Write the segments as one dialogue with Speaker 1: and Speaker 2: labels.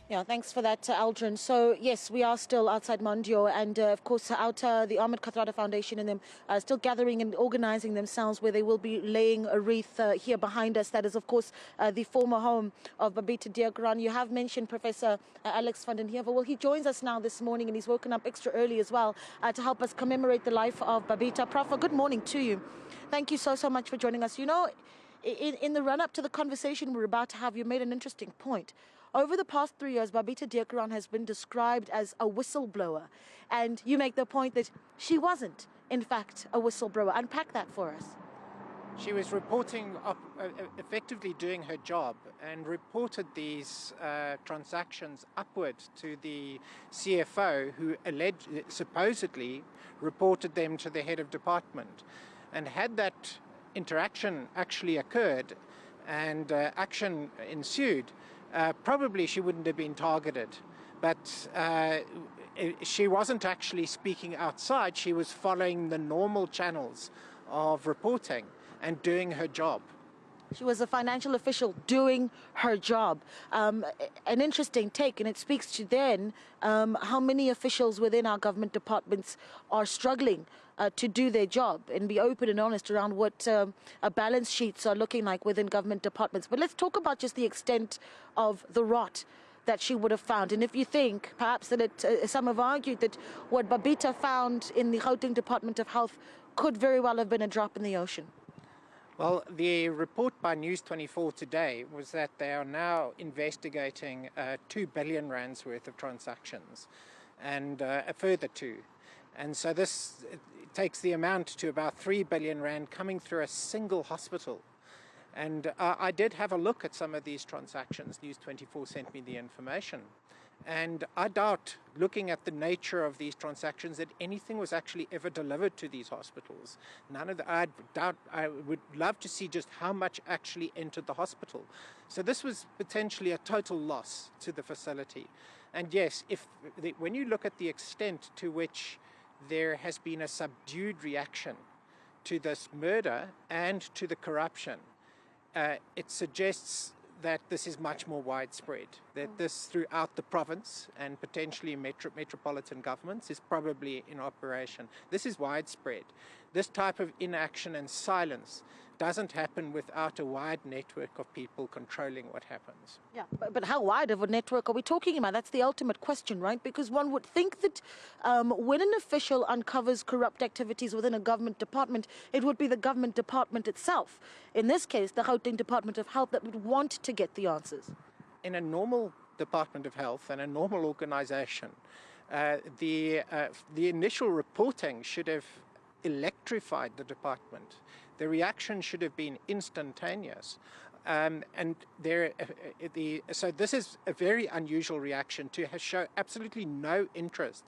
Speaker 1: Yeah, thanks for that, Aldrin. So, yes, we are still outside Mondio and, of course, the Ahmed Kathrada Foundation and them still gathering and organizing themselves where they will be laying a wreath here behind us. That is, of course, the former home of Babita Deokaran. You have mentioned Professor Alex van den Heever. Well, he joins us now this morning and he's woken up extra early as well to help us commemorate the life of Babita. Prof, good morning to you. Thank you so much for joining us. You know, in the run-up to the conversation we're about to have, you made an interesting point. Over the past 3 years, Babita Deokaran has been described as a whistleblower. And you make the point that she wasn't, in fact, a whistleblower. Unpack that for us.
Speaker 2: She was reporting, effectively doing her job, and reported these transactions upward to the CFO, who supposedly reported them to the head of department. And had that interaction actually occurred and action ensued, probably she wouldn't have been targeted. But she wasn't actually speaking outside. She was following the normal channels of reporting and doing her job.
Speaker 1: She was a financial official doing her job. An interesting take, and it speaks to then how many officials within our government departments are struggling to do their job and be open and honest around what balance sheets are looking like within government departments. But let's talk about just the extent of the rot that she would have found. And if you think, perhaps that some have argued that what Babita found in the Gauteng Department of Health could very well have been a drop in the ocean.
Speaker 2: Well, the report by News24 today was that they are now investigating 2 billion rands worth of transactions and a further 2. And so this takes the amount to about 3 billion rand coming through a single hospital. And I did have a look at some of these transactions. News24 sent me the information. And I doubt, looking at the nature of these transactions, that anything was actually ever delivered to these hospitals. I would love to see just how much actually entered the hospital. So this was potentially a total loss to the facility. And yes, when you look at the extent to which there has been a subdued reaction to this murder and to the corruption, it suggests that this is much more widespread, that this throughout the province and potentially metropolitan governments is probably in operation. This is widespread. This type of inaction and silence doesn't happen without a wide network of people controlling what happens.
Speaker 1: Yeah, but how wide of a network are we talking about? That's the ultimate question, right? Because one would think that when an official uncovers corrupt activities within a government department, it would be the government department itself, in this case, the Gauteng Department of Health, that would want to get the answers.
Speaker 2: In a normal Department of Health and a normal organization, the initial reporting should have electrified the department. The reaction should have been instantaneous. So this is a very unusual reaction to show absolutely no interest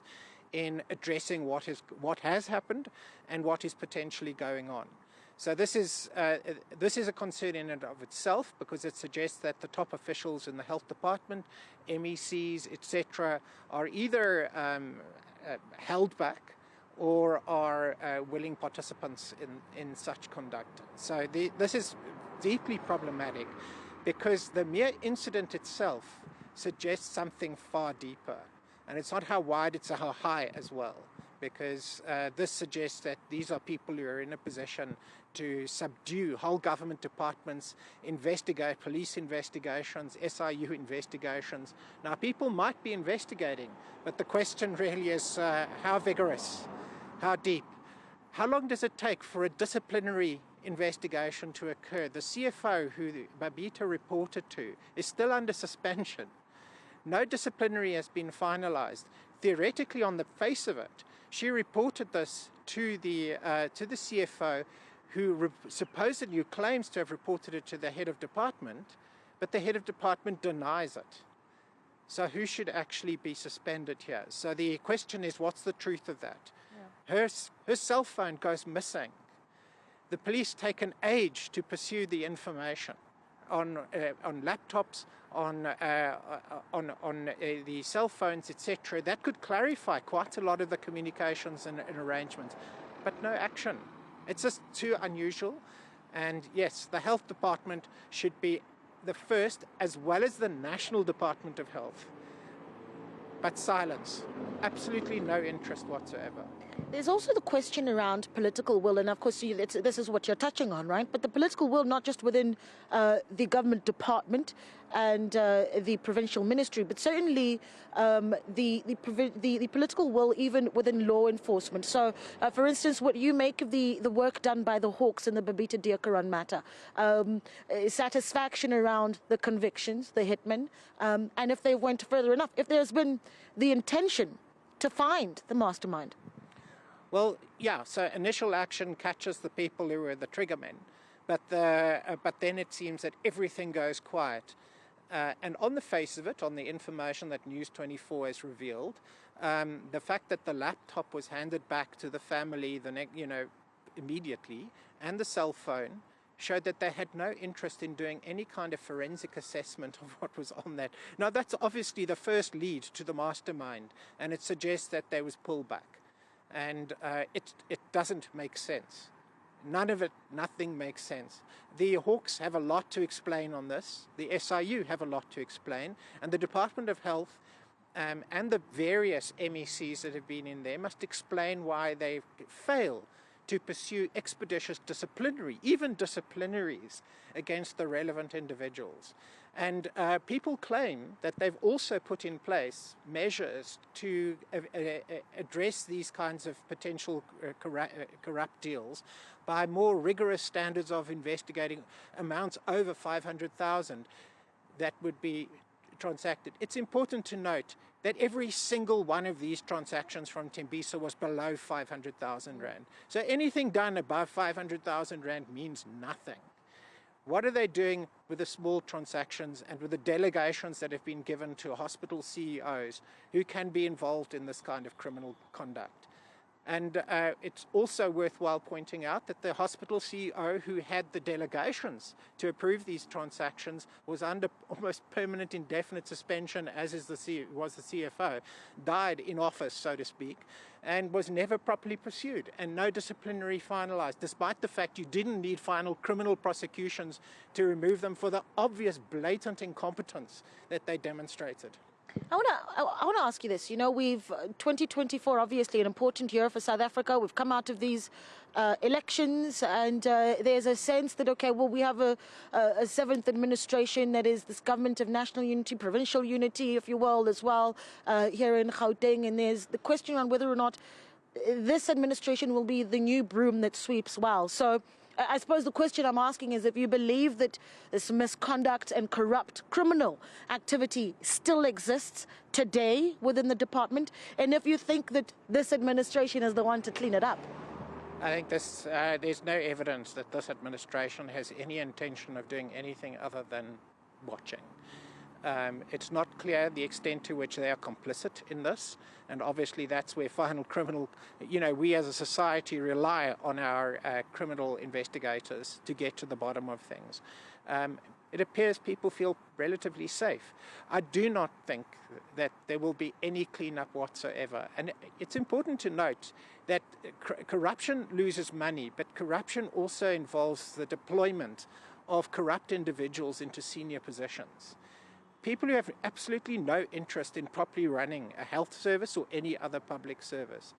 Speaker 2: in addressing what has happened and what is potentially going on. So this is a concern in and of itself, because it suggests that the top officials in the health department, MECs, etc., are either held back or are willing participants in such conduct. So this is deeply problematic, because the mere incident itself suggests something far deeper. And it's not how wide, it's how high as well, because this suggests that these are people who are in a position to subdue whole government departments, investigate police investigations, SIU investigations. Now, people might be investigating, but the question really is how vigorous, how deep? How long does it take for a disciplinary investigation to occur? The CFO who Babita reported to is still under suspension. No disciplinary has been finalized. Theoretically, on the face of it, she reported this to the CFO, who supposedly claims to have reported it to the head of department, but the head of department denies it. So who should actually be suspended here? So the question is, what's the truth of that? Yeah. Her cell phone goes missing. The police take an age to pursue the information on laptops, on the cell phones, etc. That could clarify quite a lot of the communications and arrangements, but no action. It's just too unusual. And yes, the health department should be the first, as well as the National Department of Health, but silence. Absolutely no interest whatsoever.
Speaker 1: There's also the question around political will, and of course this is what you're touching on, right? But the political will, not just within the government department and the provincial ministry, but certainly the political will even within law enforcement. So, for instance, what you make of the work done by the Hawks in the Babita Deokaran matter, satisfaction around the convictions, the hitmen, and if they went further enough, if there's been the intention to find the mastermind.
Speaker 2: Well, yeah, so initial action catches the people who were the trigger men, but then it seems that everything goes quiet. And on the face of it, on the information that News 24 has revealed, the fact that the laptop was handed back to the family immediately, and the cell phone, showed that they had no interest in doing any kind of forensic assessment of what was on that. Now, that's obviously the first lead to the mastermind, and it suggests that there was pullback. And it doesn't make sense. Nothing makes sense. The Hawks have a lot to explain on this. The SIU have a lot to explain. And the Department of Health and the various MECs that have been in there must explain why they fail to pursue expeditious even disciplinaries against the relevant individuals. And people claim that they've also put in place measures to address these kinds of potential corrupt deals by more rigorous standards of investigating amounts over 500,000 that would be transacted. It's important to note that every single one of these transactions from Tembisa was below 500,000 Rand. So anything done above 500,000 Rand means nothing. What are they doing with the small transactions and with the delegations that have been given to hospital CEOs who can be involved in this kind of criminal conduct? And it's also worthwhile pointing out that the hospital CEO who had the delegations to approve these transactions was under almost permanent indefinite suspension, as was the CFO, died in office, so to speak, and was never properly pursued, and no disciplinary finalized, despite the fact you didn't need final criminal prosecutions to remove them for the obvious blatant incompetence that they demonstrated.
Speaker 1: I want to ask you this. You know, 2024, obviously an important year for South Africa. We've come out of these elections, and there's a sense that, okay, well, we have a seventh administration that is this government of national unity, provincial unity, if you will, as well, here in Gauteng. And there's the question on whether or not this administration will be the new broom that sweeps well. So I suppose the question I'm asking is if you believe that this misconduct and corrupt criminal activity still exists today within the department, and if you think that this administration is the one to clean it up.
Speaker 2: I think there's no evidence that this administration has any intention of doing anything other than watching. It's not clear the extent to which they are complicit in this, and obviously that's where final criminal, we as a society rely on our criminal investigators to get to the bottom of things. It appears people feel relatively safe. I do not think that there will be any cleanup whatsoever. And it's important to note that corruption loses money, but corruption also involves the deployment of corrupt individuals into senior positions. People who have absolutely no interest in properly running a health service or any other public service.